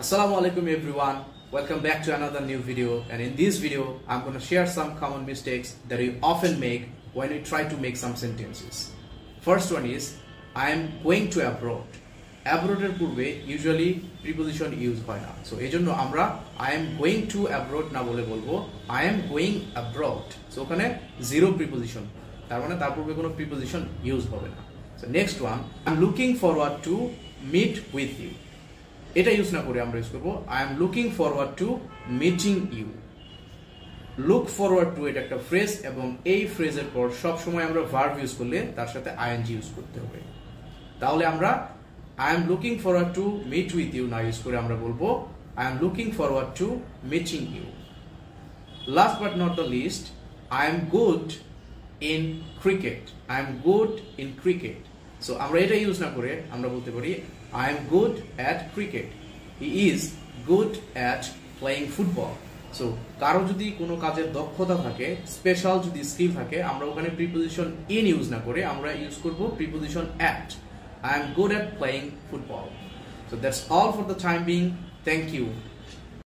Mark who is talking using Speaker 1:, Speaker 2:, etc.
Speaker 1: Assalamu alaikum everyone, welcome back to another new video, and in this video I'm going to share some common mistakes that you often make when you try to make some sentences. First one is I am going to abroad. Abroad এর পূর্বে usually preposition use হয় না, so এজন্য আমরা I am going to abroad না বলে বলবো I am going abroad. So ওখানে zero preposition, তার মানে তার পূর্বে কোনো preposition use হবে না. So next one, I'm looking forward to meet with you. এটা ইউজ না করে আমরা ইউজ করব I am looking forward to meeting you. Look forward to এটা একটা ফ্রেজ, এবং এই ফ্রেজের পর সব সময় আমরা ভার্ব ইউজ করলে তার সাথে ing ইউজ করতে হবে. তাহলে আমরা I am looking forward to meet with you না ইউজ করে আমরা বলবো I am looking forward to meeting you. Last but not the least, I am good in cricket. I am good in cricket. So আমরা এটা use না করে আমরা বলতে পারি I am good at cricket. He is good at playing football. So কারো যদি কোনো কাজের দক্ষতা থাকে, স্পেশাল যদি স্কিল থাকে, আমরা ওখানে প্রিপোজিশন in ইউজ না করে আমরা ইউজ করব preposition at. I am good at playing football. So that's all for the time being. Thank you.